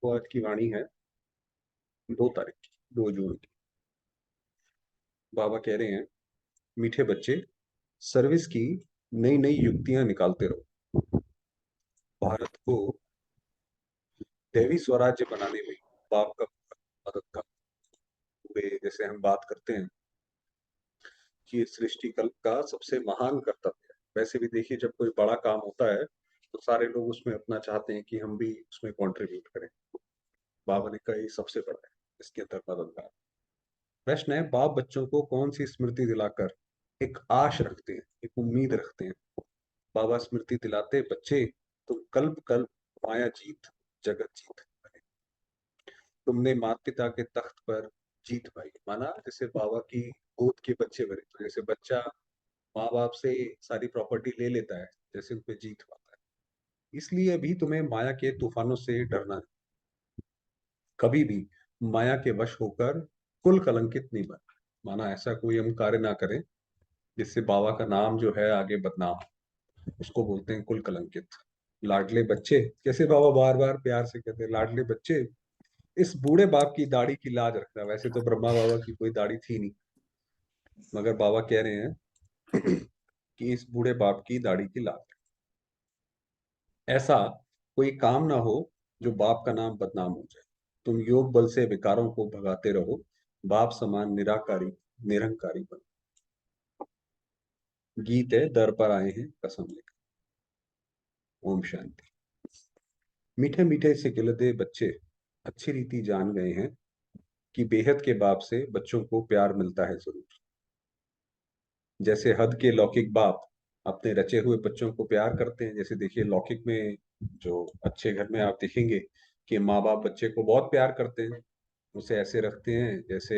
तो आज की वाणी है 2 तारीख की, 2 जून की। बाबा कह रहे हैं, मीठे बच्चे, सर्विस की नई नई युक्तियां निकालते रहो। भारत को दैवी स्वराज्य बनाने में बाप का मदद का पूरे, जैसे हम बात करते हैं कि ये सृष्टि कल्प का सबसे महान कर्तव्य है। वैसे भी देखिए, जब कोई बड़ा काम होता है तो सारे लोग उसमें अपना चाहते हैं कि हम भी उसमें कंट्रीब्यूट करें। बाबा ने कहा ये सबसे बड़ा है, इसके अंदर मददगार। प्रश्न है, बाप बच्चों को कौन सी स्मृति दिलाकर एक आश रखते हैं, एक उम्मीद रखते हैं। बाबा स्मृति दिलाते, बच्चे तुम कल्प कल्प माया जीत जगत जीत बने। तुमने माता पिता के तख्त पर जीत पाई। माना जैसे बाबा की गोद के बच्चे बने, तो जैसे बच्चा माँ बाप से सारी प्रॉपर्टी ले लेता है, जैसे उन पे जीत पाता है। इसलिए भी तुम्हें माया के तूफानों से डरना है। कभी भी माया के वश होकर कुल कलंकित नहीं बन। माना ऐसा कोई हम कार्य ना करें जिससे बाबा का नाम जो है आगे बदनाम हो। उसको बोलते हैं कुल कलंकित। लाडले बच्चे, कैसे बाबा बार बार प्यार से कहते हैं, लाडले बच्चे, इस बूढ़े बाप की दाढ़ी की लाज रखना। वैसे तो ब्रह्मा बाबा की कोई दाढ़ी थी नहीं, मगर बाबा कह रहे हैं कि इस बूढ़े बाप की दाढ़ी की लाज। ऐसा कोई काम ना हो जो बाप का नाम बदनाम हो जाए। तुम योग बल से विकारों को भगाते रहो। बाप समान निराकारी निरंकारी बनो। गीत है, दर पर आए हैं कसम लेकर। ओम शांति। मीठे मीठे से गिलते बच्चे अच्छी रीति जान गए हैं कि बेहद के बाप से बच्चों को प्यार मिलता है जरूर। जैसे हद के लौकिक बाप अपने रचे हुए बच्चों को प्यार करते हैं। जैसे देखिए, लौकिक में जो अच्छे घर में आप देखेंगे कि माँ बाप बच्चे को बहुत प्यार करते हैं, उसे ऐसे रखते हैं जैसे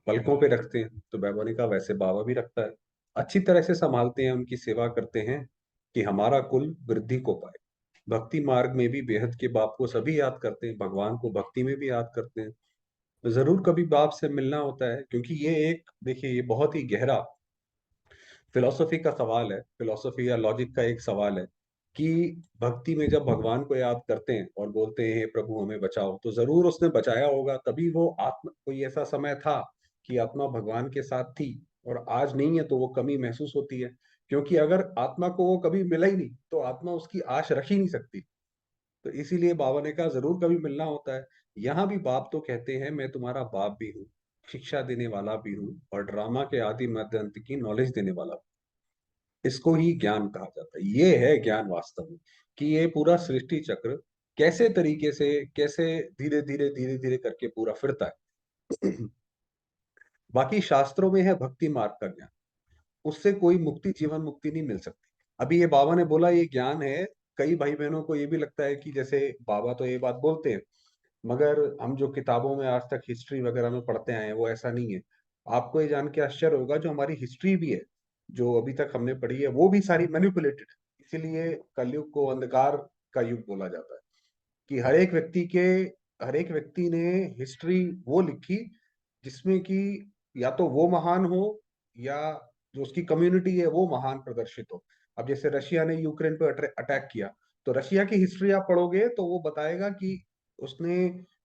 पलकों पे रखते हैं। तो बाबा ने कहा वैसे बाबा भी रखता है, अच्छी तरह से संभालते हैं, उनकी सेवा करते हैं कि हमारा कुल वृद्धि को पाए। भक्ति मार्ग में भी बेहद के बाप को सभी याद करते हैं, भगवान को भक्ति में भी याद करते हैं। तो जरूर कभी बाप से मिलना होता है, क्योंकि ये एक, देखिए, ये बहुत ही गहरा फिलोसफी का सवाल है, फिलोसफी या लॉजिक का एक सवाल है कि भक्ति में जब भगवान को याद करते हैं और बोलते हैं हे प्रभु हमें बचाओ, तो जरूर उसने बचाया होगा। तभी वो आत्मा, कोई ऐसा समय था कि आत्मा भगवान के साथ थी और आज नहीं है, तो वो कमी महसूस होती है। क्योंकि अगर आत्मा को वो कभी मिला ही नहीं तो आत्मा उसकी आश रख ही नहीं सकती। तो इसीलिए बाबा ने कहा जरूर कभी मिलना होता है। यहाँ भी बाप तो कहते हैं मैं तुम्हारा बाप भी हूँ, शिक्षा देने वाला भी हूँ, और ड्रामा के आदि मध्य अंत की नॉलेज देने वाला भी। इसको ही ज्ञान कहा जाता है। ये है ज्ञान वास्तव में, कि ये पूरा सृष्टि चक्र कैसे तरीके से, कैसे धीरे धीरे धीरे धीरे करके पूरा फिरता है। बाकी शास्त्रों में है भक्ति मार्ग का ज्ञान, उससे कोई मुक्ति, जीवन मुक्ति नहीं मिल सकती। अभी ये बाबा ने बोला ये ज्ञान है। कई भाई बहनों को ये भी लगता है कि जैसे बाबा तो ये बात बोलते हैं, मगर हम जो किताबों में आज तक हिस्ट्री वगैरह में पढ़ते आए हैं वो ऐसा नहीं है। आपको ये जान के आश्चर्य होगा, जो हमारी हिस्ट्री भी है, जो अभी तक हमने पढ़ी है, वो भी सारी मैनिपुलेटेड है। इसीलिए कलयुग को अंधकार का युग बोला जाता है, कि हर एक व्यक्ति ने हिस्ट्री वो लिखी जिसमें कि या तो वो महान हो, या जो उसकी कम्युनिटी है वो महान प्रदर्शित हो। अब जैसे रशिया ने यूक्रेन पर अटैक किया, तो रशिया की हिस्ट्री आप पढ़ोगे तो वो बताएगा कि उसने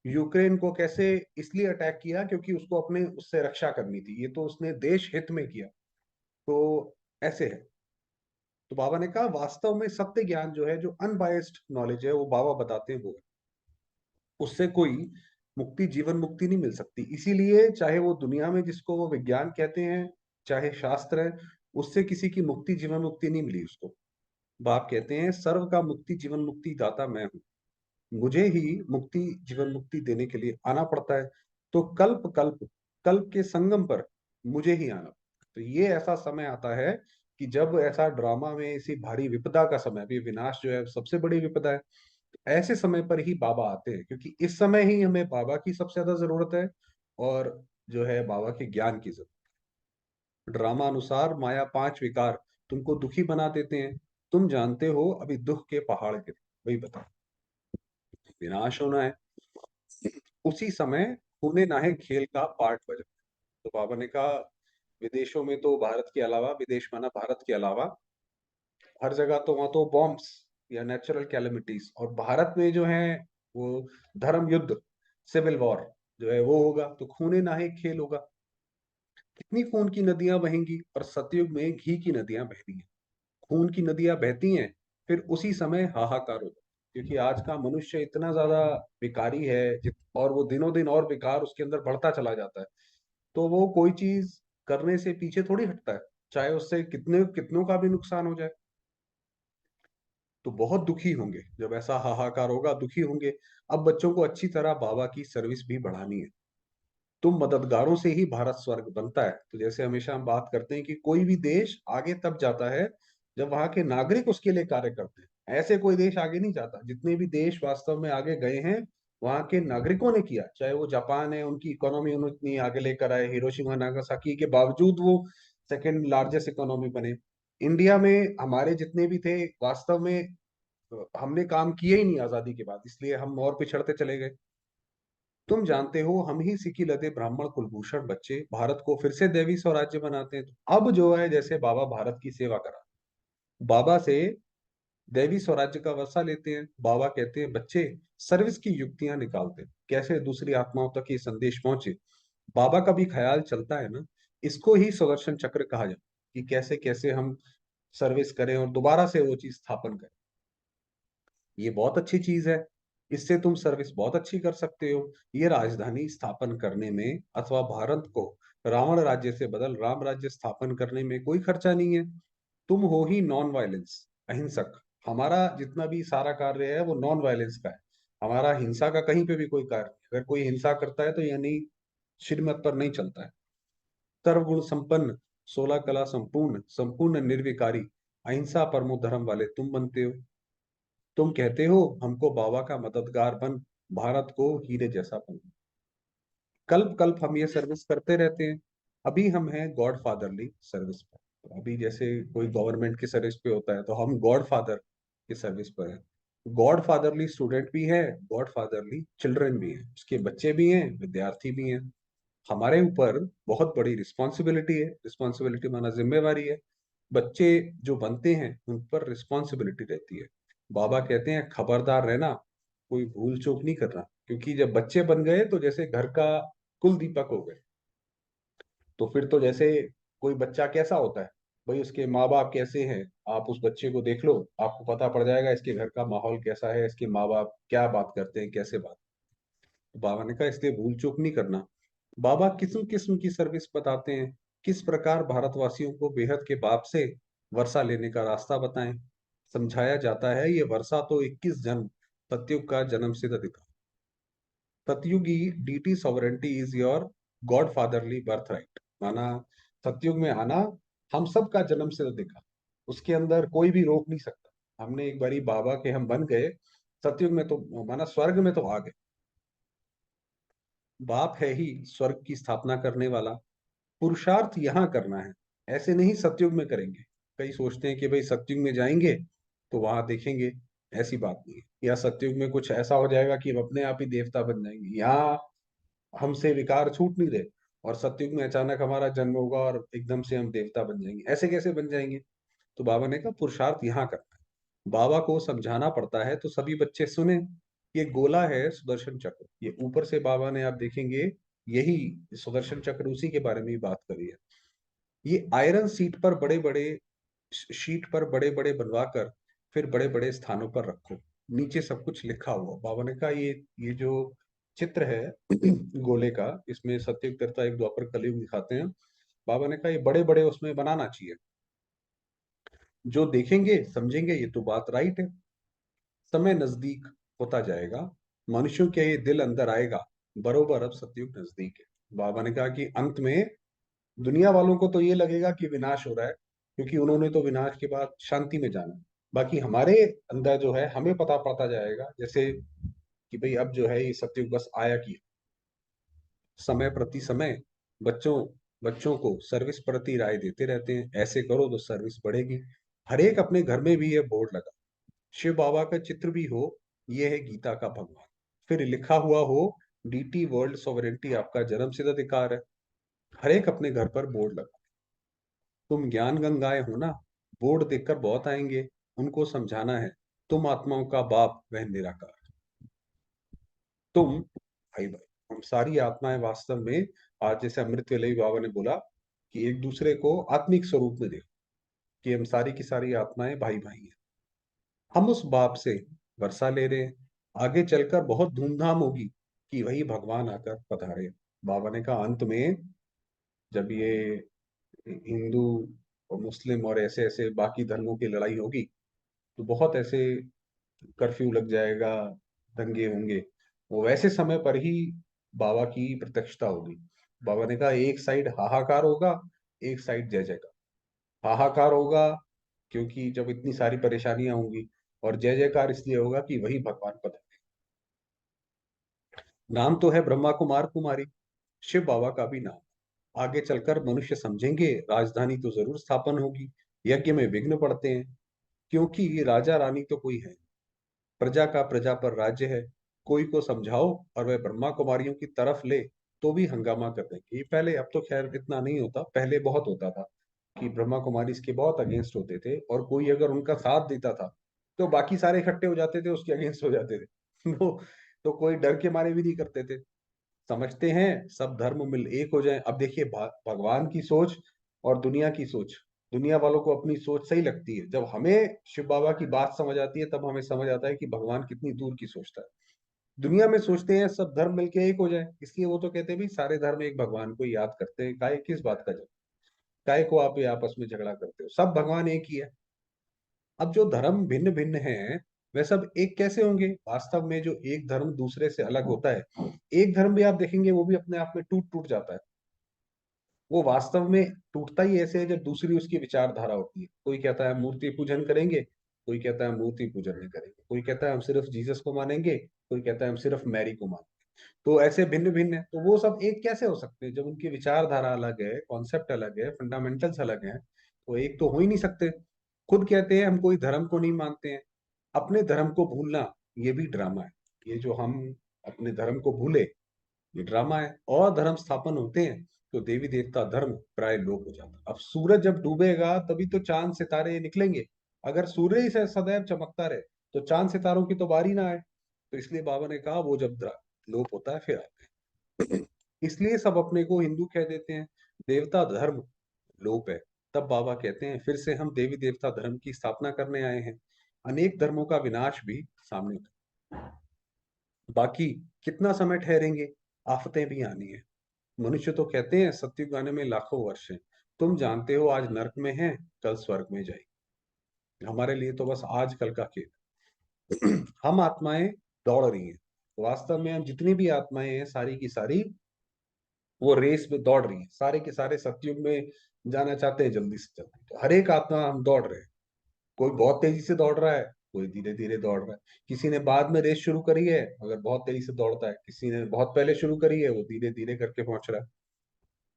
यूक्रेन को कैसे इसलिए अटैक किया क्योंकि उसको अपने उससे रक्षा करनी थी, ये तो उसने देश हित में किया। तो ऐसे है। तो बाबा ने कहा वास्तव में सत्य ज्ञान जो है, जो अनबायस्ड नॉलेज है, वो बाबा बताते हैं वो है। उससे कोई मुक्ति, जीवन मुक्ति नहीं मिल सकती। इसीलिए चाहे वो दुनिया में जिसको वो विज्ञान कहते हैं, चाहे शास्त्र है, उससे किसी की मुक्ति, जीवन मुक्ति नहीं मिली उसको। बाप कहते हैं सर्व का मुक्ति जीवन मुक्ति दाता मैं हूँ, मुझे ही मुक्ति जीवन मुक्ति देने के लिए आना पड़ता है। तो कल्प कल्प कल्प के संगम पर मुझे ही आना। तो ये ऐसा समय आता है कि जब ऐसा ड्रामा में ऐसी भारी विपदा का समय, अभी विनाश जो है सबसे बड़ी विपदा है, ऐसे समय पर ही बाबा आते हैं, क्योंकि इस समय ही हमें बाबा की सबसे ज्यादा जरूरत है, और जो है बाबा के ज्ञान की जरूरत। ड्रामा अनुसार माया 5 विकार तुमको दुखी बना देते हैं। तुम जानते हो अभी दुख के पहाड़ गिरे, वही बता, विनाश होना है। उसी समय होने ना है खेल का पार्ट बजा। तो बाबा ने कहा विदेशों में तो भारत के अलावा, विदेश माना भारत के अलावा, हर जगह तो वहां तो बॉम्ब्स या नेचुरल कैलेमिटीज, और भारत में जो है वो धर्म युद्ध, सिविल वॉर जो है वो होगा, तो खूने नाहे खेल होगा। कितनी खून की नदियां बहेंगी, और सतयुग में घी की नदियां बह रही हैं, खून की नदियां बहती हैं। फिर उसी समय हाहाकार होगा, क्योंकि आज का मनुष्य इतना ज्यादा विकारी है, और वो दिनों दिन और विकार उसके अंदर बढ़ता चला जाता है। तो वो कोई चीज करने से पीछे थोड़ी हटता है, चाहे उससे कितने कितनों का भी नुकसान हो जाए। तो बहुत दुखी होंगे जब ऐसा हाहाकार होगा, दुखी होंगे। अब बच्चों को अच्छी तरह बाबा की सर्विस भी बढ़ानी है। तुम मददगारों से ही भारत स्वर्ग बनता है। तो जैसे हमेशा हम बात करते हैं कि कोई भी देश आगे तब जाता है जब वहां के नागरिक उसके लिए कार्य करते हैं। ऐसे कोई देश आगे नहीं जाता। जितने भी देश वास्तव में आगे गए हैं, वहां के नागरिकों ने किया। चाहे वो जापान है, उनकी इकोनॉमी उन्होंने इतनी आगे लेकर आए, हिरोशिमा नागासाकी के बावजूद वो सेकेंड लार्जेस्ट इकोनॉमी बने। इंडिया में हमारे जितने भी थे, वास्तव में हमने काम किए ही नहीं आजादी के बाद, इसलिए हम और पिछड़ते चले गए। तुम जानते हो, हम ही सिकी लदे ब्राह्मण कुलभूषण बच्चे भारत को फिर से दैवी स्वराज्य बनाते हैं। तो अब जो है, जैसे बाबा भारत की सेवा करा, बाबा से दैवी स्वराज्य का वसा लेते हैं। बाबा कहते हैं बच्चे सर्विस की युक्तियां निकालते हैं, कैसे दूसरी आत्माओं तक ये संदेश पहुंचे। बाबा का भी ख्याल चलता है ना, इसको ही सुदर्शन चक्र कहा जाता है, कि कैसे कैसे हम सर्विस करें और दोबारा से वो चीज स्थापन करें। ये बहुत अच्छी चीज है, इससे तुम सर्विस बहुत अच्छी कर सकते हो। ये राजधानी स्थापन करने में, अथवा भारत को रावण राज्य से बदल राम राज्य स्थापन करने में कोई खर्चा नहीं है। तुम हो ही नॉन वायलेंस, अहिंसक। हमारा जितना भी सारा कार्य है वो नॉन वायलेंस का है। हमारा हिंसा का कहीं पे भी कोई कार्य नहीं। अगर कोई हिंसा करता है तो यानी श्रीमत पर नहीं चलता है। सर्वगुण संपन्न, 16 कला संपूर्ण, संपूर्ण निर्विकारी, अहिंसा परमो धर्म वाले तुम बनते हो। तुम कहते हो हमको बाबा का मददगार बन, भारत को हीरे जैसा बन। कल्प कल्प हम ये सर्विस करते रहते हैं। अभी हम हैं गॉड फादरली सर्विस पर। तो अभी जैसे कोई गवर्नमेंट की सर्विस पे होता है, तो हम गॉड फादर की सर्विस पर हैं। गॉड फादरली स्टूडेंट भी है, गॉड फादरली चिल्ड्रन भी है, उसके बच्चे भी हैं, विद्यार्थी भी हैं। हमारे ऊपर बहुत बड़ी रिस्पॉन्सिबिलिटी है। रिस्पॉन्सिबिलिटी माना जिम्मेवारी है। बच्चे जो बनते हैं उन पर रिस्पॉन्सिबिलिटी रहती है। बाबा कहते हैं खबरदार रहना, कोई भूल चूक नहीं करना, क्योंकि जब बच्चे बन गए तो जैसे घर का कुल दीपक हो गए। तो फिर तो जैसे कोई बच्चा कैसा होता है, भाई उसके माँ बाप कैसे हैं, आप उस बच्चे को देख लो, आपको पता पड़ जाएगा इसके घर का माहौल कैसा है, इसके माँ बाप क्या बात करते हैं, कैसे बात। तो बाबा ने कहा इसलिए भूल चूक नहीं करना। बाबा किस्म किस्म की सर्विस बताते हैं, किस प्रकार भारतवासियों को बेहद के बाप से वर्षा लेने का रास्ता बताएं। समझाया जाता है ये वर्षा तो 21 जन्म सतयुग का जन्म सिद्ध अधिकार। सतयुगी deity sovereignty is your god fatherly birth right. माना सतयुग में आना हम सब का जन्म सिद्ध अधिकार, उसके अंदर कोई भी रोक नहीं सकता। हमने एक बारी बाबा के हम बन गए सतयुग में, तो माना स्वर्ग में तो आ गए। बाप है ही स्वर्ग की स्थापना करने वाला। पुरुषार्थ यहाँ करना है, ऐसे नहीं सतयुग में करेंगे। कई सोचते हैं कि भाई सतयुग में जाएंगे तो वहां देखेंगे, ऐसी बात नहीं है। या सतयुग में कुछ ऐसा हो जाएगा कि हम अपने आप ही देवता बन जाएंगे। यहाँ हमसे विकार छूट नहीं रहे, और सतयुग में अचानक हमारा जन्म होगा और एकदम से हम देवता बन जाएंगे, ऐसे कैसे बन जाएंगे। तो बाबा ने कहा पुरुषार्थ यहाँ करना है। बाबा को समझाना पड़ता है तो सभी बच्चे सुने। ये गोला है सुदर्शन चक्र, ये ऊपर से बाबा ने आप देखेंगे यही सुदर्शन चक्र उसी के बारे में ही बात करी है। ये आयरन सीट पर बड़े बड़े शीट पर बड़े बड़े बनवा कर फिर बड़े बड़े स्थानों पर रखो, नीचे सब कुछ लिखा हुआ। बाबा ने कहा ये जो चित्र है गोले का, इसमें सत्युग त्रेता एक द्वापर कलयुग दिखाते हैं। बाबा ने कहा ये बड़े बड़े उसमें बनाना चाहिए, जो देखेंगे समझेंगे ये तो बात राइट है। समय नजदीक होता जाएगा, मनुष्यों के ये दिल अंदर आएगा, बरोबर अब सतयुग नजदीक है। बाबा ने कहा कि अंत में दुनिया वालों को तो ये लगेगा कि विनाश हो रहा है, क्योंकि उन्होंने तो विनाश के बाद शांति में जाना है। बाकी हमारे अंदर जो है हमें पता पड़ता जाएगा, जैसे कि भाई अब जो है ये सतयुग बस आया कि समय प्रति समय बच्चों बच्चों को सर्विस प्रति राय देते रहते हैं, ऐसे करो तो सर्विस बढ़ेगी। हर एक अपने घर में भी ये बोर्ड लगा, शिव बाबा का चित्र भी हो, ये है गीता का भगवान, फिर लिखा हुआ हो डीटी वर्ल्ड सॉवरेंटी आपका जन्म सिद्ध अधिकार है। हर एक अपने घर पर बोर्ड लगा। तुम ज्ञान गंगाएं हो ना, बोर्ड देखकर बहुत आएंगे। उनको समझाना है तुम आत्माओं का बाप वह निराकार। तुम भाई भाई, हम सारी आत्माएं वास्तव में, आज जैसे अमृत वेले ही बाबा ने बोला कि एक दूसरे को आत्मिक स्वरूप में देखो, कि हम सारी की सारी आत्माएं भाई भाई हैं। हम उस बाप से वर्षा ले रहे हैं। आगे चलकर बहुत धूमधाम होगी कि वही भगवान आकर पधारे। बाबा ने कहा अंत में, जब ये हिंदू और मुस्लिम और ऐसे ऐसे बाकी धर्मों की लड़ाई होगी, तो बहुत ऐसे कर्फ्यू लग जाएगा, दंगे होंगे, वो वैसे समय पर ही बाबा की प्रत्यक्षता होगी। बाबा ने कहा एक साइड हाहाकार होगा, एक साइड जय जयकार। हाहाकार होगा क्योंकि जब इतनी सारी परेशानियां होंगी, और जय जयकार इसलिए होगा कि वही भगवान पद। नाम तो है ब्रह्मा कुमार कुमारी, शिव बाबा का भी नाम। आगे चलकर मनुष्य समझेंगे राजधानी तो जरूर स्थापन होगी। यज्ञ में विघ्न पड़ते हैं, क्योंकि ये राजा रानी तो कोई है, प्रजा का प्रजा पर राज्य है। कोई को समझाओ और वह ब्रह्मा कुमारियों की तरफ ले, तो भी हंगामा कर देंगे। ये पहले, अब तो खैर इतना नहीं होता, पहले बहुत होता था कि ब्रह्मा कुमारी इसके बहुत अगेंस्ट होते थे, और कोई अगर उनका साथ देता था तो बाकी सारे इकट्ठे हो जाते थे, उसके अगेंस्ट हो जाते थे। तो कोई डर के मारे भी नहीं करते थे। समझते हैं सब धर्म मिल एक हो जाएं। अब देखिए भगवान की सोच और दुनिया की सोच, दुनिया वालों को अपनी सोच सही लगती है। जब हमें शिव बाबा की बात समझ आती है, तब हमें समझ आता है कि भगवान कितनी दूर की सोचता है। दुनिया में सोचते हैं सब धर्म मिलके एक हो जाए, इसलिए वो तो कहते हैं भाई सारे धर्म एक भगवान को ही याद करते हैं, काहे किस बात का झगड़ा, काहे को आप ये आपस में झगड़ा करते हो, सब भगवान एक ही है। अब जो धर्म भिन्न भिन्न हैं, वे सब एक कैसे होंगे? वास्तव में जो एक धर्म दूसरे से अलग होता है, एक धर्म भी आप देखेंगे वो भी अपने आप में टूट टूट जाता है। वो वास्तव में टूटता ही ऐसे है जब दूसरी उसकी विचारधारा होती है। कोई कहता है मूर्ति पूजन करेंगे, कोई कहता है मूर्ति पूजन नहीं करेंगे, कोई कहता है हम सिर्फ जीसस को मानेंगे, कोई कहता है हम सिर्फ मैरी को मानेंगे। तो ऐसे भिन्न भिन्न है, तो वो सब एक कैसे हो सकते हैं जब उनकी विचारधारा अलग है, कॉन्सेप्ट अलग है, फंडामेंटल्स अलग हैं? तो एक तो हो ही नहीं सकते। खुद कहते हैं हम कोई धर्म को नहीं मानते हैं। अपने धर्म को भूलना, ये भी ड्रामा है। ये जो हम अपने धर्म को भूले, ये ड्रामा है। और धर्म स्थापन होते हैं तो देवी देवता धर्म प्राय लोप हो जाता है। अब सूरज जब डूबेगा तभी तो चांद सितारे निकलेंगे। अगर सूर्य ही से सदैव चमकता रहे तो चांद सितारों की तो बारी ना आए। तो इसलिए बाबा ने कहा वो जब लोप होता है फिर आते हैं। इसलिए सब अपने को हिंदू कह देते हैं। देवता धर्म लोप है, तब बाबा कहते हैं फिर से हम देवी देवता धर्म की स्थापना करने आए हैं। अनेक धर्मों का विनाश भी सामने था। बाकी कितना समय ठहरेंगे, आफतें भी आनी है। मनुष्य तो कहते हैं सत्युग आने में लाखों वर्ष हैं। तुम जानते हो आज नरक में है, कल स्वर्ग में जाएगी। हमारे लिए तो बस आज कल का खेल। हम आत्माएं दौड़ रही हैं। वास्तव में हम जितनी भी आत्माएं हैं सारी की सारी वो रेस में दौड़ रही हैं। सारे के सारे सत्युग में जाना चाहते हैं जल्दी से जल्दी। तो हर एक आत्मा हम दौड़ रहे हैं। कोई बहुत तेजी से दौड़ रहा है, कोई धीरे धीरे दौड़ रहा है। किसी ने बाद में रेस शुरू करी है मगर बहुत तेजी से दौड़ता है, किसी ने बहुत पहले शुरू करी है, वो धीरे धीरे करके पहुंच रहा है।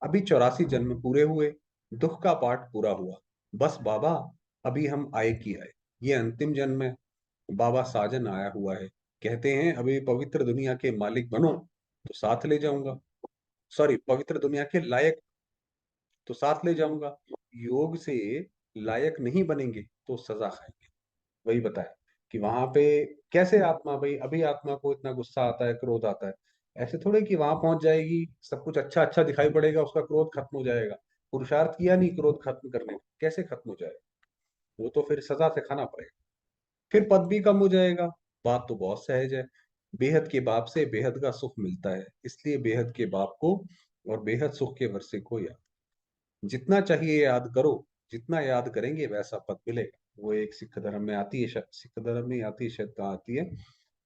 अभी 84 जन्म पूरे हुए, दुख का पाठ पूरा हुआ। बस बाबा, अभी हम आए की आए। ये अंतिम जन्म है। बाबा साजन आया हुआ है। कहते हैं अभी पवित्र दुनिया के मालिक बनो तो साथ ले जाऊंगा। सॉरी, पवित्र दुनिया के लायक तो साथ ले जाऊंगा। योग से लायक नहीं बनेंगे तो सजा खाएंगे। वही बताया कि वहां पे कैसे आत्मा, भाई अभी आत्मा को इतना गुस्सा आता है, क्रोध आता है, ऐसे थोड़े कि वहां पहुंच जाएगी सब कुछ अच्छा अच्छा दिखाई पड़ेगा, उसका क्रोध खत्म हो जाएगा। पुरुषार्थ किया नहीं क्रोध खत्म करने का, कैसे खत्म हो जाएगा? वो तो फिर सजा से खाना पड़ेगा। फिर पद भी कम हो जाएगा। बात तो बहुत सहज है। बेहद के बाप से बेहद का सुख मिलता है, इसलिए बेहद के बाप को और बेहद सुख के वर्षे को याद, जितना चाहिए याद करो। जितना याद करेंगे वैसा पद मिलेगा। वो एक सिख धर्म में आती है, शायद सिख धर्म में आती है, शायद कहाँ आती है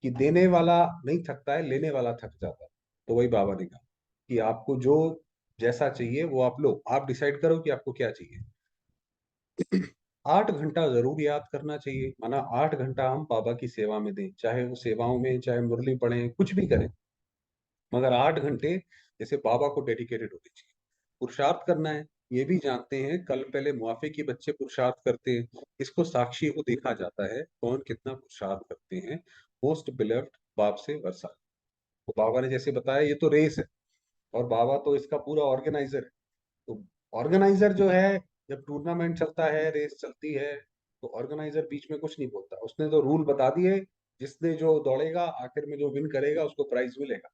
कि देने वाला नहीं थकता है, लेने वाला थक जाता है। तो वही बाबा ने कहा कि आपको जो जैसा चाहिए वो आप लो, आप डिसाइड करो कि आपको क्या चाहिए। 8 घंटा जरूर याद करना चाहिए, माना 8 घंटा हम बाबा की सेवा में दें, चाहे वो सेवाओं में, चाहे मुरली पढ़ें, कुछ भी करें, मगर 8 घंटे जैसे बाबा को डेडिकेटेड होने चाहिए। पुरुषार्थ करना है, ये भी जानते हैं। कल पहले मुआफे के बच्चे पुरुषार्थ करते हैं, इसको साक्षी को देखा जाता है कौन कितना पुरुषार्थ करते हैं। मोस्ट बिलव्ड बाप से वर्षा। तो बाबा ने जैसे बताया ये तो रेस है, और बाबा तो इसका पूरा ऑर्गेनाइजर है। तो ऑर्गेनाइजर जो है, जब टूर्नामेंट चलता है, रेस चलती है, तो ऑर्गेनाइजर बीच में कुछ नहीं बोलता, उसने तो रूल बता दिए। जिसने जो दौड़ेगा आखिर में जो विन करेगा उसको प्राइज मिलेगा।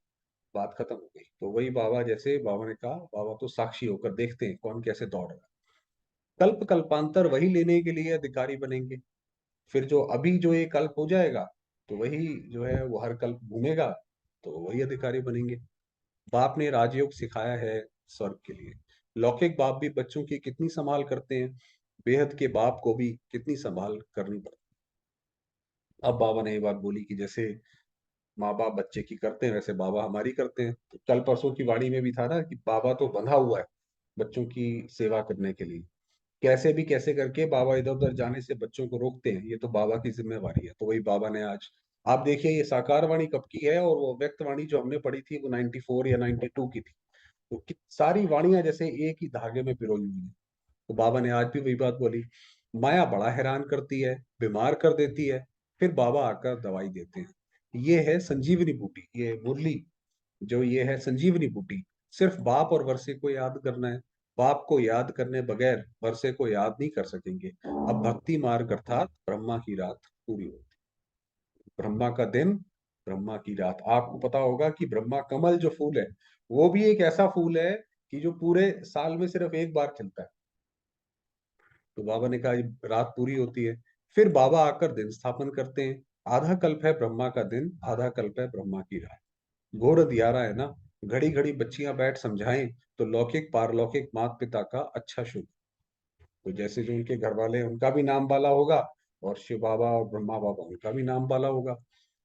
बात खत्म हो गई। तो वही बाबा, जैसे बाबा ने कहा, बाबा तो साक्षी होकर देखते हैं कौन कैसे दौड़ रहा है। कल्प कल्पांतर वही लेने के लिए अधिकारी बनेंगे। फिर जो अभी जो ये कल्प हो जाएगा, तो वही जो है वो हर कल्प घूमेगा, तो वही अधिकारी बनेंगे। बाप ने राजयोग सिखाया है स्वर्ग के लिए। लौकिक बाप भी बच्चों की कितनी संभाल करते हैं, बेहद के बाप को भी कितनी संभाल करनी पड़ती है। अब बाबा ने ये बात बोली कि जैसे माँ बाप बच्चे की करते हैं, वैसे बाबा हमारी करते हैं। तो कल परसों की वाणी में भी था ना कि बाबा तो बंधा हुआ है बच्चों की सेवा करने के लिए। कैसे भी कैसे करके बाबा इधर उधर जाने से बच्चों को रोकते हैं, ये तो बाबा की जिम्मेवारी है। तो वही बाबा ने आज, आप देखिए ये साकार वाणी कब की है, और वो व्यक्त वाणी जो हमने पढ़ी थी वो 94 या 92 की थी। तो सारी वाणियां जैसे एक ही धागे में पिरोई हुई है। तो बाबा ने आज भी वही बात बोली। माया बड़ा हैरान करती है, बीमार कर देती है, फिर बाबा आकर दवाई देते हैं। ये है संजीवनी बूटी, ये मुरली जो ये है संजीवनी बूटी। सिर्फ बाप और वर्षे को याद करना है। बाप को याद करने बगैर वर्षे को याद नहीं कर सकेंगे। अब भक्ति मार्ग अर्थात ब्रह्मा की रात पूरी होती। ब्रह्मा का दिन, ब्रह्मा की रात। आपको पता होगा कि ब्रह्मा कमल जो फूल है, वो भी एक ऐसा फूल है कि जो पूरे साल में सिर्फ एक बार खिलता है। तो बाबा ने कहा ये रात पूरी होती है, फिर बाबा आकर दिन स्थापन करते हैं। आधा कल्प है ब्रह्मा का दिन, आधा कल्प है ब्रह्मा की रात। घोर दियारा है ना। घड़ी घड़ी बच्चियां बैठ समझाएं, तो लौकिक पारलौकिक माता पिता का अच्छा शुभ। तो जैसे जो उनके घर वाले हैं, उनका भी नाम वाला होगा, और शिव बाबा और ब्रह्मा बाबा उनका भी नाम वाला होगा।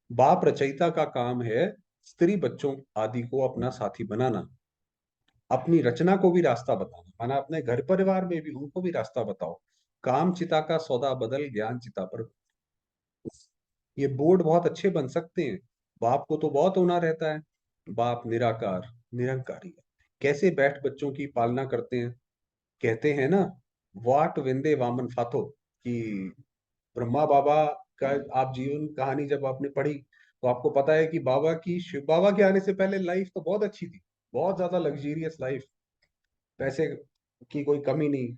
बाप रचयिता का काम है स्त्री बच्चों आदि को अपना साथी बनाना, अपनी रचना को भी रास्ता बताना, माना अपने घर परिवार में भी उनको भी रास्ता बताओ। काम चिता का सौदा बदल, ज्ञान चिता पर। ये बोर्ड बहुत अच्छे बन सकते हैं। बाप को तो बहुत होना रहता है। बाप निराकार निरंकारी है। कैसे बैठ बच्चों की पालना करते हैं। कहते हैं ना, वाट वेंदे वामन फाथो, कि ब्रह्मा बाबा का आप जीवन कहानी जब आपने पढ़ी, तो आपको पता है कि बाबा की, शिव बाबा के आने से पहले लाइफ तो बहुत अच्छी थी। बहुत ज्यादा लग्जीरियस लाइफ, पैसे की कोई कमी नहीं,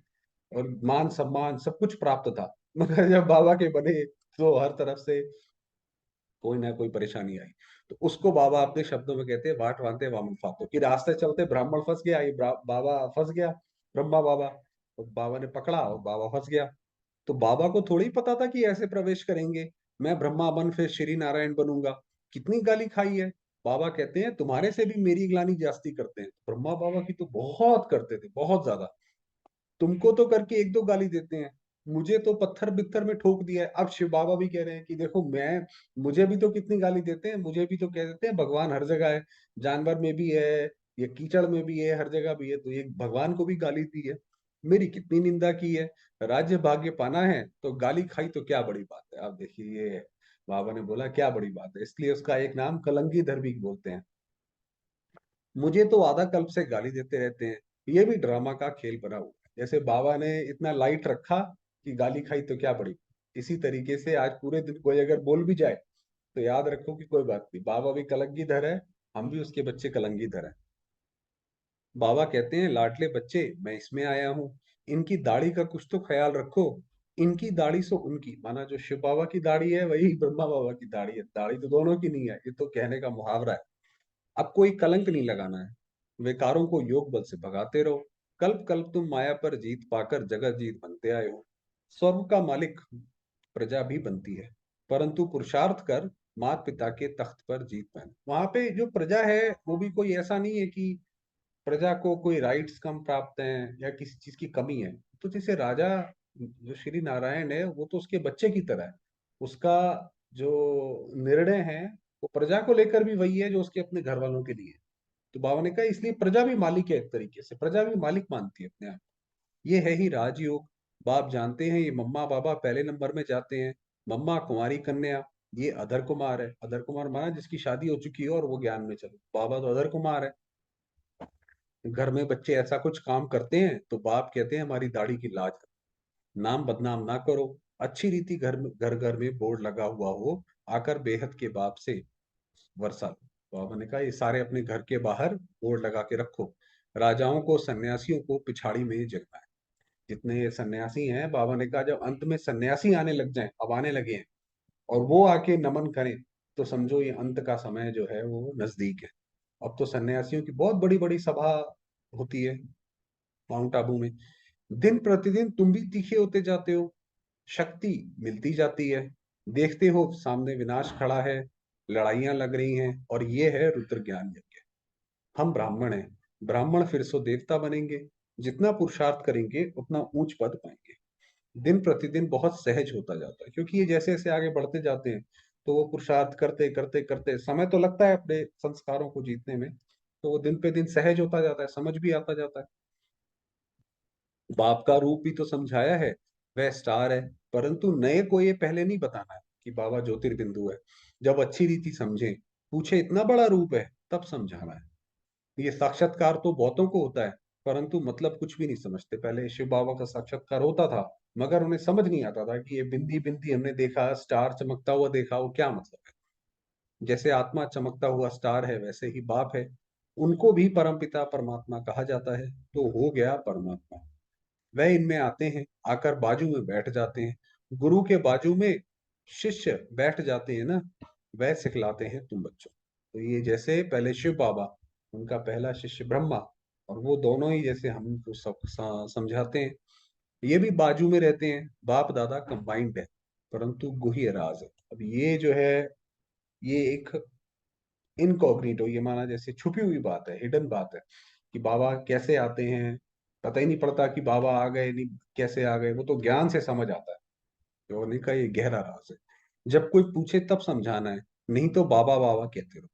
और मान सम्मान सब कुछ प्राप्त था। मगर जब बाबा के बने, तो हर तरफ से कोई ना कोई परेशानी आई। तो उसको बाबा अपने शब्दों में कहते हैं, वाट वांते वामन फातो, कि रास्ते चलते ब्राह्मण फंस गया, ये बाबा फंस गया, ब्रह्मा बाबा। तो बाबा ने पकड़ा और बाबा फंस गया। तो बाबा को थोड़ी पता था कि ऐसे प्रवेश करेंगे, मैं ब्रह्मा बन फिर श्री नारायण बनूंगा। कितनी गाली खाई है। बाबा कहते हैं तुम्हारे से भी मेरी ग्लानि जास्ती करते हैं। ब्रह्मा बाबा की तो बहुत करते थे, बहुत ज्यादा। तुमको तो करके एक दो गाली देते हैं, मुझे तो पत्थर बित्थर में ठोक दिया है। अब शिव बाबा भी कह रहे हैं कि देखो मैं, मुझे भी तो कितनी गाली देते हैं, मुझे भी तो कह देते हैं भगवान हर जगह है, जानवर में भी है, ये कीचड़ में भी है, हर जगह भी है, तो ये भगवान को भी गाली दी है, मेरी कितनी निंदा की है। राज्य भाग्य पाना है तो गाली खाई तो क्या बड़ी बात है। आप देखिए ये बाबा ने बोला क्या बड़ी बात है, इसलिए उसका एक नाम कलंगीधर भी बोलते हैं। मुझे तो आधा कल्प से गाली देते रहते हैं, ये भी ड्रामा का खेल बना हुआ है। जैसे बाबा ने इतना लाइट रखा कि गाली खाई तो क्या बड़ी, इसी तरीके से आज पूरे दिन कोई अगर बोल भी जाए, तो याद रखो कि कोई बात नहीं, बाबा भी कलंगीधर है, हम भी उसके बच्चे कलंगीधर हैं। बाबा कहते हैं लाडले बच्चे मैं इसमें आया हूँ, इनकी दाढ़ी का कुछ तो ख्याल रखो। इनकी दाढ़ी सो उनकी, माना जो शिव बाबा की दाढ़ी है वही ब्रह्मा बाबा की दाढ़ी है, दाढ़ी तो दोनों की नहीं है, ये तो कहने का मुहावरा है। अब कोई कलंक नहीं लगाना है, विकारों को योग बल से भगाते रहो। कल्प कल्प तुम माया पर जीत पाकर जगत जीत बनते आए हो। स्वर्ग का मालिक प्रजा भी बनती है, परंतु पुरुषार्थ कर मात पिता के तख्त पर जीत पाए। वहां पे जो प्रजा है वो भी कोई ऐसा नहीं है कि प्रजा को कोई राइट्स कम प्राप्त हैं या किसी चीज की कमी है। तो जैसे राजा जो श्री नारायण है वो तो उसके बच्चे की तरह है। उसका जो निर्णय है वो प्रजा को लेकर भी वही है जो उसके अपने घर वालों के लिए है। तो बाबा ने कहा इसलिए प्रजा भी मालिक है, एक तरीके से प्रजा भी मालिक मानती है अपने आप। ये है ही राजयोग। बाप जानते हैं ये मम्मा बाबा पहले नंबर में जाते हैं। मम्मा कुंवारी कन्या, ये अधर कुमार है। अधर कुमार माना जिसकी शादी हो चुकी है और वो ज्ञान में चले, बाबा तो अधर कुमार है। घर में बच्चे ऐसा कुछ काम करते हैं तो बाप कहते हैं हमारी दाढ़ी की लाज रखो। नाम बदनाम ना करो। अच्छी रीति घर घर घर में बोर्ड लगा हुआ हो, आकर बेहद के बाप से वर्षा लो। बाबा ने कहा ये सारे अपने घर के बाहर बोर्ड लगा के रखो। राजाओं को सन्यासियों को पिछाड़ी में ही जगना है। जितने ये सन्यासी हैं, बाबा ने कहा जब अंत में सन्यासी आने लग जाएं, अब आने लगे हैं, और वो आके नमन करें, तो समझो ये अंत का समय जो है वो नजदीक है। अब तो सन्यासियों की बहुत बड़ी बड़ी सभा होती है माउंट आबू में। दिन प्रतिदिन तुम भी तीखे होते जाते हो, शक्ति मिलती जाती है। देखते हो सामने विनाश खड़ा है, लड़ाइयां लग रही हैं, और ये है रुद्र ज्ञान यज्ञ। हम ब्राह्मण हैं, ब्राह्मण फिर सो देवता बनेंगे। जितना पुरुषार्थ करेंगे उतना ऊंच पद पाएंगे। दिन प्रतिदिन बहुत सहज होता जाता है, क्योंकि ये जैसे जैसे आगे बढ़ते जाते हैं, तो वो पुरुषार्थ करते करते करते समय तो लगता है अपने संस्कारों को जीतने में, तो वो दिन पे दिन सहज होता जाता है, समझ भी आता जाता है। बाप का रूप भी तो समझाया है, वह स्टार है। परंतु नए को ये पहले नहीं बताना है कि बाबा ज्योतिर्बिंदु है। जब अच्छी रीति समझे, पूछे इतना बड़ा रूप है, तब समझाना है। ये साक्षात्कार तो बहुतों को होता है, परंतु मतलब कुछ भी नहीं समझते। पहले शिव बाबा का साक्षात्कार होता था, मगर उन्हें समझ नहीं आता था कि ये बिंदी बिंदी हमने देखा, स्टार चमकता हुआ देखा, वो क्या मतलब है। जैसे आत्मा चमकता हुआ स्टार है, वैसे ही बाप है। उनको भी परमपिता परमात्मा कहा जाता है, तो हो गया परमात्मा। वह इनमें आते हैं, आकर बाजू में बैठ जाते हैं। गुरु के बाजू में शिष्य बैठ जाते हैं ना, वह सिखलाते हैं तुम बच्चों। तो ये जैसे पहले शिव बाबा, उनका पहला शिष्य ब्रह्मा, और वो दोनों ही जैसे हमको सब समझाते हैं। ये भी बाजू में रहते हैं, बाप दादा कंबाइंड है, परंतु गुह्य राज है। अब ये जो है, ये एक इनकॉग्निटो, ये माना जैसे छुपी हुई बात है, हिडन बात है, कि बाबा कैसे आते हैं, पता ही नहीं पड़ता कि बाबा आ गए, नहीं कैसे आ गए, वो तो ज्ञान से समझ आता है। तो उन्हीं का ये गहरा राज है। जब कोई पूछे तब समझाना है, नहीं तो बाबा बाबा कहते रहो।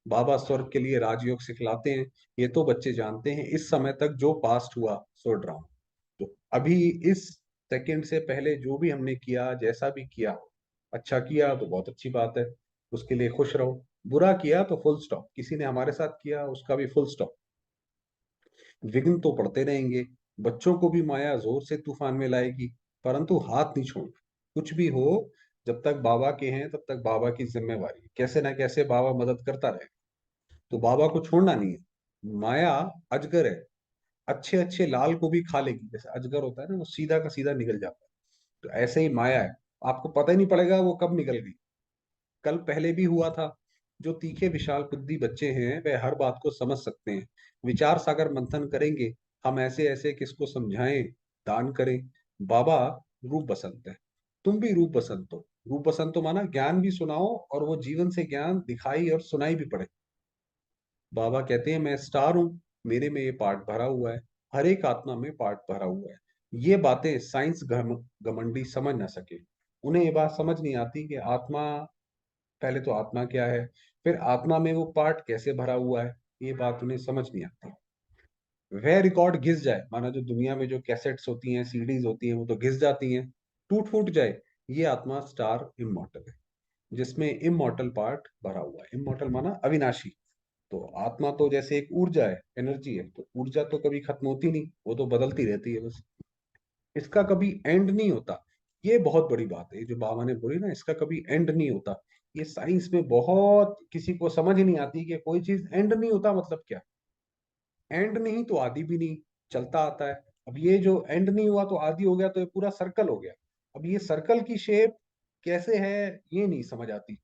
बाबा स्वर्ग के लिए राजयोग सिखलाते हैं। ये तो बच्चे जानते हैं, इस समय तक जो पास्ट हुआ सो ड्रामा। तो अभी इस सेकंड से पहले जो भी हमने किया, जैसा भी किया, अच्छा किया तो बहुत अच्छी बात है, उसके लिए खुश रहो। बुरा किया तो फुल स्टॉप, किसी ने हमारे साथ किया उसका भी फुल स्टॉप। विघ्न तो पड़ते रहेंगे। बच्चों को भी माया जोर से तूफान में लाएगी, परंतु हाथ नहीं छोड़ना। कुछ भी हो, जब तक बाबा के हैं तब तक बाबा की जिम्मेवारी है। कैसे ना कैसे बाबा मदद करता रहे, तो बाबा को छोड़ना नहीं है। माया अजगर है, अच्छे अच्छे लाल को भी खा लेगी। जैसे अजगर होता है ना, वो सीधा का सीधा निकल जाता है, तो ऐसे ही माया है। आपको पता ही नहीं पड़ेगा वो कब निकल गई। कल पहले भी हुआ था। जो तीखे विशाल बुद्धि बच्चे हैं, वे हर बात को समझ सकते हैं। विचार सागर मंथन करेंगे, हम ऐसे ऐसे किसको समझाएं, दान करें। बाबा रूप बसंत है, तुम भी रूप बसंत हो। रूप बसंत तो माना ज्ञान भी सुनाओ, और वो जीवन से ज्ञान दिखाई और सुनाई भी पड़े। बाबा कहते हैं मैं स्टार हूँ, मेरे में ये पार्ट भरा हुआ है, हर एक आत्मा में पार्ट भरा हुआ है। ये बातें साइंस घमंडी समझ ना सके। उन्हें ये बात समझ नहीं आती कि आत्मा, पहले तो आत्मा क्या है, फिर आत्मा में वो पार्ट कैसे भरा हुआ है, ये बात उन्हें समझ नहीं आती। वह रिकॉर्ड घिस जाए, माना जो दुनिया में जो कैसेट्स होती हैं, सीडीज होती हैं, वो तो घिस जाती हैं, टूट फूट जाए। ये आत्मा स्टार इमॉर्टल है, जिसमें इमॉर्टल पार्ट भरा हुआ है। इमॉर्टल माना अविनाशी। तो आत्मा तो जैसे एक ऊर्जा है, एनर्जी है, तो ऊर्जा तो कभी खत्म होती नहीं, वो तो बदलती रहती है बस। इसका कभी एंड नहीं होता। ये बहुत बड़ी बात है, ये जो बाबा ने बोली ना, इसका कभी एंड नहीं होता। ये साइंस में बहुत किसी को समझ ही नहीं आती कि कोई चीज एंड नहीं होता मतलब क्या। एंड नहीं तो आदि भी नहीं, चलता आता है। अब ये जो एंड नहीं हुआ तो आदि हो गया, तो ये पूरा सर्कल हो गया। अब ये सर्कल की शेप कैसे है, ये नहीं समझ आती।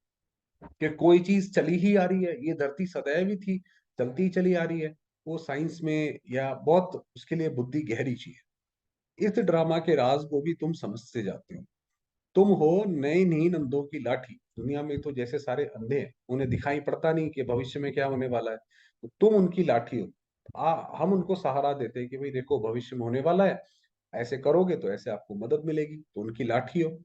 कि कोई चीज चली ही आ रही है, ये धरती सदैव ही थी, चलती ही चली आ रही है, वो साइंस में या बहुत उसके लिए बुद्धि गहरी चाहिए। इस ड्रामा के राज को भी तुम समझते जाते हो। तुम हो नए नीन अंधों की लाठी। दुनिया में तो जैसे सारे अंधे हैं, उन्हें दिखाई पड़ता नहीं कि भविष्य में क्या होने वाला है, तो तुम उनकी लाठी हो। हम उनको सहारा देते हैं कि भाई देखो भविष्य में होने वाला है, ऐसे करोगे तो ऐसे आपको मदद मिलेगी, तो उनकी लाठी हो।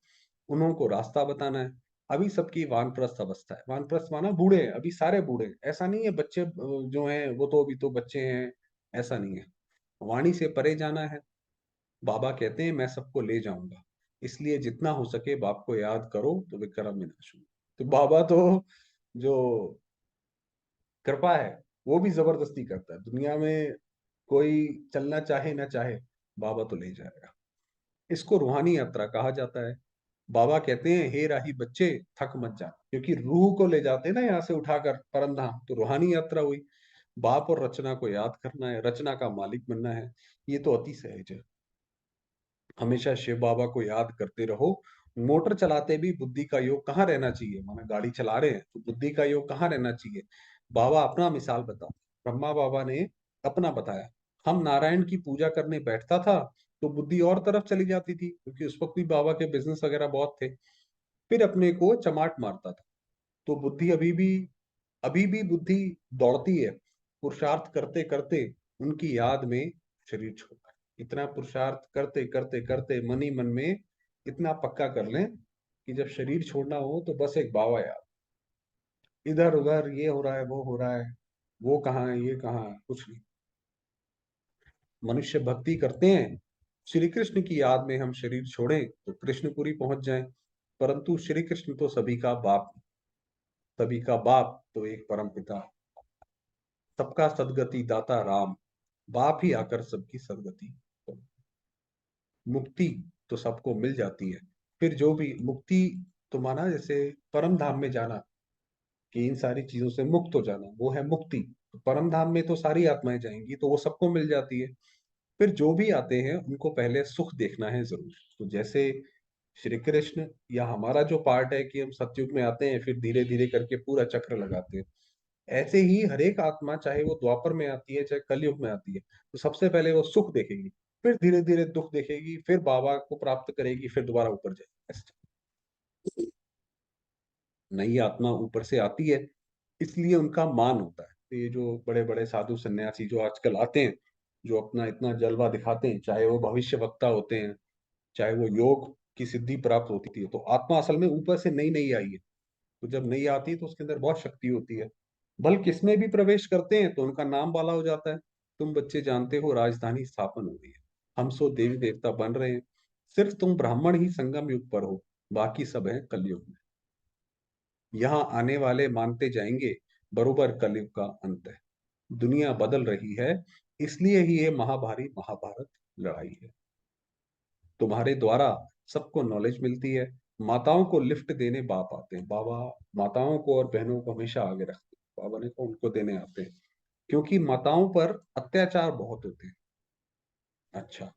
उन्हों को रास्ता बताना है। अभी सबकी वानप्रस्थ अवस्था है। वानप्रस्थ माना बूढ़े हैं, अभी सारे बूढ़े हैं। ऐसा नहीं है बच्चे जो हैं वो तो अभी तो बच्चे हैं, ऐसा नहीं है। वाणी से परे जाना है। बाबा कहते हैं मैं सबको ले जाऊंगा, इसलिए जितना हो सके बाप को याद करो तो विक्रम विनाश हो। तो बाबा तो जो कृपा है, वो भी जबरदस्ती करता है दुनिया में। कोई चलना चाहे ना चाहे, बाबा तो ले जाएगा। इसको रूहानी यात्रा कहा जाता है। बाबा कहते हैं हे राही बच्चे, थक मत जा, क्योंकि रूह को ले जाते हैं ना यहाँ से उठाकर परम धाम, तो रूहानी यात्रा हुई। बाप और रचना को याद करना है, रचना का मालिक बनना है। ये तो अति सहज है। हमेशा शिव बाबा को याद करते रहो, मोटर चलाते भी बुद्धि का योग कहाँ रहना चाहिए, माना गाड़ी चला रहे हैं तो बुद्धि का योग कहाँ रहना चाहिए। बाबा अपना मिसाल बताओ, ब्रह्मा बाबा ने अपना बताया। हम नारायण की पूजा करने बैठता था तो बुद्धि और तरफ चली जाती थी, क्योंकि उस वक्त भी बाबा के बिजनेस वगैरह बहुत थे। फिर अपने को चमाट मारता था। तो बुद्धि अभी भी बुद्धि दौड़ती है, पुरुषार्थ करते करते उनकी याद में शरीर छोड़ता है। इतना पुरुषार्थ करते करते करते मन ही मन में इतना पक्का कर लें कि जब शरीर छोड़ना हो तो बस एक बाबा याद। इधर उधर ये हो रहा है, वो हो रहा है, वो कहाँ है, ये कहाँ है, कुछ नहीं। मनुष्य भक्ति करते हैं, श्री कृष्ण की याद में हम शरीर छोड़ें तो कृष्णपुरी पहुंच जाएं। परंतु श्री कृष्ण तो सभी का बाप, सभी का बाप तो एक परम पिता, सबका सदगति दाता राम, बाप ही आकर सबकी सदगति। मुक्ति तो सबको मिल जाती है। फिर जो भी मुक्ति, तो माना जैसे परम धाम में जाना, कि इन सारी चीजों से मुक्त हो जाना, वो है मुक्ति। तो परम धाम में तो सारी आत्माएं जाएंगी तो वो सबको मिल जाती है। फिर जो भी आते हैं उनको पहले सुख देखना है जरूर। तो जैसे श्री कृष्ण या हमारा जो पार्ट है कि हम सतयुग में आते हैं फिर धीरे धीरे करके पूरा चक्र लगाते हैं, ऐसे ही हर एक आत्मा चाहे वो द्वापर में आती है चाहे कलयुग में आती है तो सबसे पहले वो सुख देखेगी, फिर धीरे धीरे दुख देखेगी, फिर बाबा को प्राप्त करेगी, फिर दोबारा ऊपर जाएगी। ऐसे नई आत्मा ऊपर से आती है, इसलिए उनका मान होता है। तो ये जो बड़े बड़े साधु सन्यासी जो आजकल आते हैं, जो अपना इतना जलवा दिखाते हैं, चाहे वो भविष्य वक्ता होते हैं, चाहे वो योग की सिद्धि प्राप्त होती है, तो आत्मा असल में ऊपर से नई नई आई है। तो जब नई आती है तो उसके अंदर बहुत शक्ति होती है। बल किसमें भी प्रवेश करते हैं तो उनका नाम वाला हो जाता है। तुम बच्चे जानते हो राजधानी स्थापन हो रही है, हम सो देवी देवता बन रहे हैं, सिर्फ तुम ब्राह्मण ही संगम युग पर हो, बाकी सब है कलयुग में। यहाँ आने वाले मानते जाएंगे बरोबर कलयुग का अंत है। दुनिया बदल रही है, इसलिए ही ये महाभारी महाभारत लड़ाई है। तुम्हारे द्वारा सबको नॉलेज मिलती है। माताओं को लिफ्ट देने बाप आते हैं। बाबा माताओं को और बहनों को हमेशा आगे रखते हैं, बाबा ने को उनको देने आते हैं, क्योंकि माताओं पर अत्याचार बहुत होते हैं। अच्छा,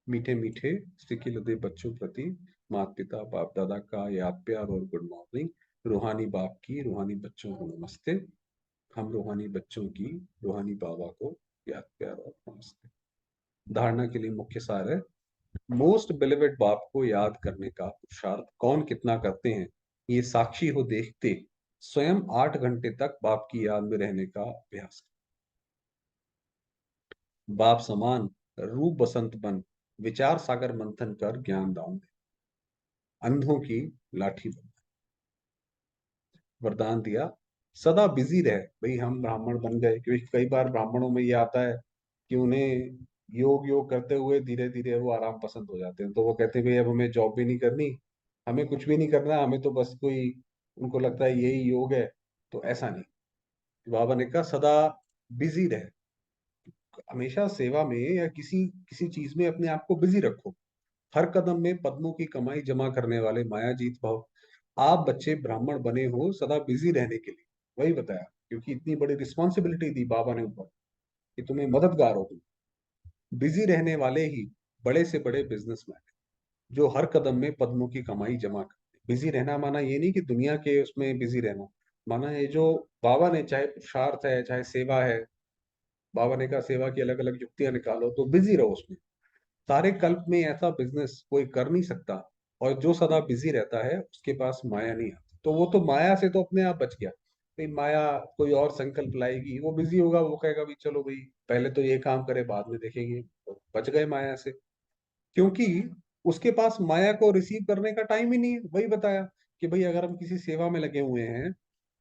मीठे मीठे सिक्के लदे बच्चों प्रति माता पिता बाप दादा का याद प्यार और गुड मॉर्निंग। रूहानी बाप की रूहानी बच्चों को नमस्ते। हम रूहानी बच्चों की रूहानी बाबा को याद प्यार और नमस्ते। धारणा के लिए मुख्य सार है, मोस्ट बिलीवेड बाप को याद करने का पुरुषार्थ कौन कितना करते हैं, ये साक्षी हो देखते। स्वयं 8 घंटे तक बाप की याद में रहने का अभ्यास। बाप समान रूप बसंत बन, विचार सागर मंथन कर ज्ञान दान दे, अंधों की लाठी बन। वरदान दिया, सदा बिजी रहे। भाई हम ब्राह्मण बन गए, क्योंकि कई बार ब्राह्मणों में ये आता है कि उन्हें योग योग करते हुए धीरे धीरे वो आराम पसंद हो जाते हैं, तो वो कहते हैं भाई अब हमें जॉब भी नहीं करनी, हमें कुछ भी नहीं करना, हमें तो बस कोई, उनको लगता है यही योग है। तो ऐसा नहीं, बाबा ने कहा सदा बिजी रहे, हमेशा सेवा में या किसी किसी चीज में अपने आप को बिजी रखो। हर कदम में पद्मों की कमाई जमा करने वाले मायाजीत भव। आप बच्चे ब्राह्मण बने हो सदा बिजी रहने के लिए, वही बताया, क्योंकि इतनी बड़ी रिस्पॉन्सिबिलिटी दी बाबा ने ऊपर कि तुम्हें मददगार हो तुम। बिजी रहने वाले ही बड़े से बड़े बिजनेसमैन, जो हर कदम में पद्मों की कमाई जमा करते। बिजी रहना माना ये नहीं कि दुनिया के उसमें बिजी रहना, माना ये जो बाबा ने, चाहे पुरुषार्थ है चाहे सेवा है, बाबा ने कहा सेवा की अलग अलग युक्तियां निकालो, तो बिजी रहो उसमें। सारे कल्प में ऐसा बिजनेस कोई कर नहीं सकता, और जो सदा बिजी रहता है उसके पास माया नहीं आती। तो वो तो माया से तो अपने आप बच गया। भाई माया कोई और संकल्प लाएगी, वो बिजी होगा, वो कहेगा भाई चलो भाई पहले तो ये काम करे बाद में देखेंगे, तो बच गए माया से। क्योंकि उसके पास माया को रिसीव करने का टाइम ही नहीं है। वही बताया कि भाई अगर हम किसी सेवा में लगे हुए हैं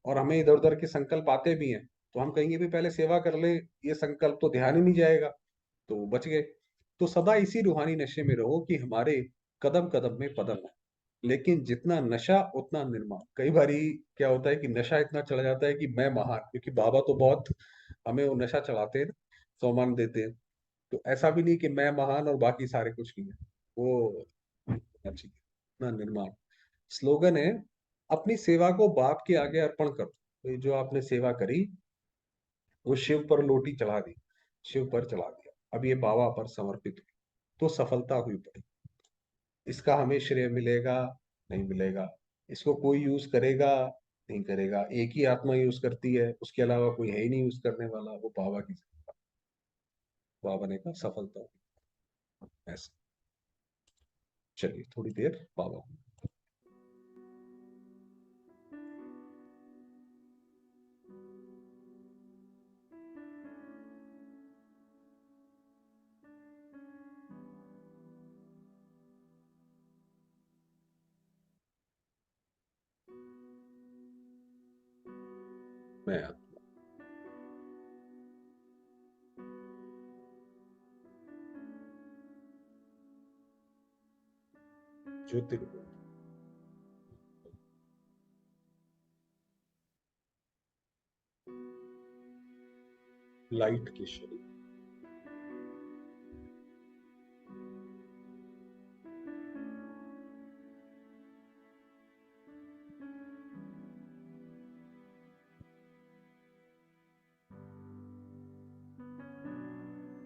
और हमें इधर उधर के संकल्प आते भी हैं, तो हम कहेंगे भी पहले सेवा कर ले, ये संकल्प तो ध्यान ही नहीं जाएगा, तो बच गए। तो सदा इसी रूहानी नशे में रहो कि हमारे कदम कदम में पदम है। लेकिन जितना नशा उतना निर्माण। कई बारी क्या होता है कि नशा इतना चला जाता है कि मैं महान, क्योंकि बाबा तो बहुत हमें वो नशा चढ़ाते हैं ना, सम्मान देते हैं। तो ऐसा भी नहीं कि मैं महान और बाकी सारे कुछ नहीं है, वो होना चाहिए अपना निर्माण। स्लोगन है, अपनी सेवा को बाप के आगे अर्पण करो। तो ये जो आपने सेवा करी वो शिव पर लोटी चढ़ा दी, शिव पर चढ़ा दिया, अब ये बाबा पर समर्पित हुई, तो सफलता हुई पड़ी। इसका हमें श्रेय मिलेगा नहीं मिलेगा। इसको कोई यूज करेगा नहीं करेगा, एक ही आत्मा यूज करती है, उसके अलावा कोई है ही नहीं यूज करने वाला, वो बाबा की। बाबा ने कहा सफलता होगी ऐसे। चलिए थोड़ी देर बाबा। मैं ज्योतिर्लिंग, लाइट के शरीर,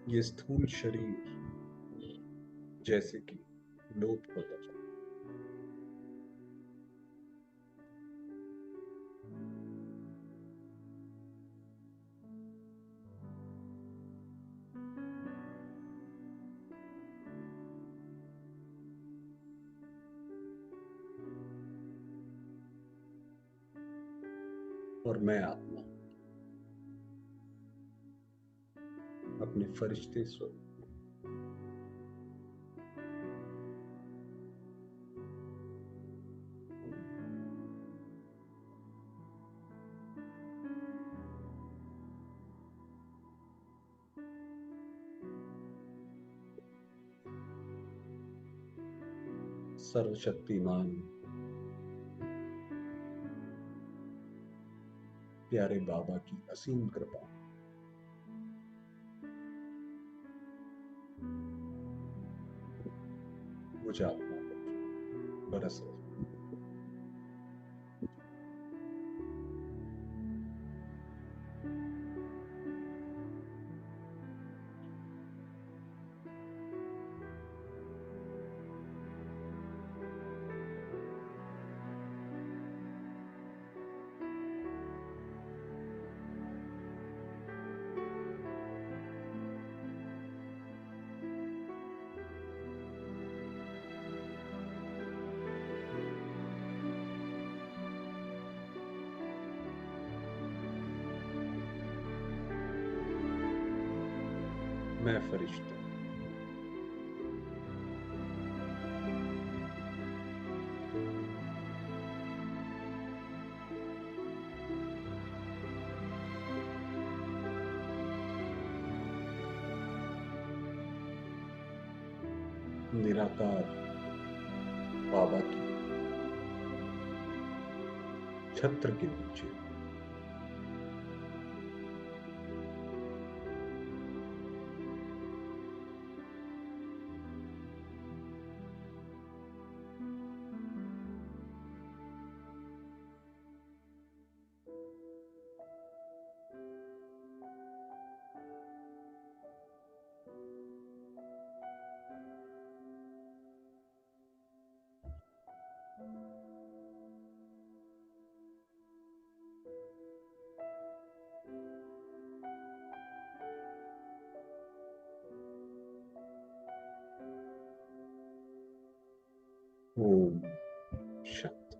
ये स्थूल शरीर जैसे कि लोप होता जाए, और मैं आत्मा अपने फरिश्ते स्वरूप सर्वशक्तिमान प्यारे बाबा की असीम कृपा मुझ आत्मा पर बरस रही। मैं फरिश्ता निराकार बाबा की छत्र के नीचे ओम शांति।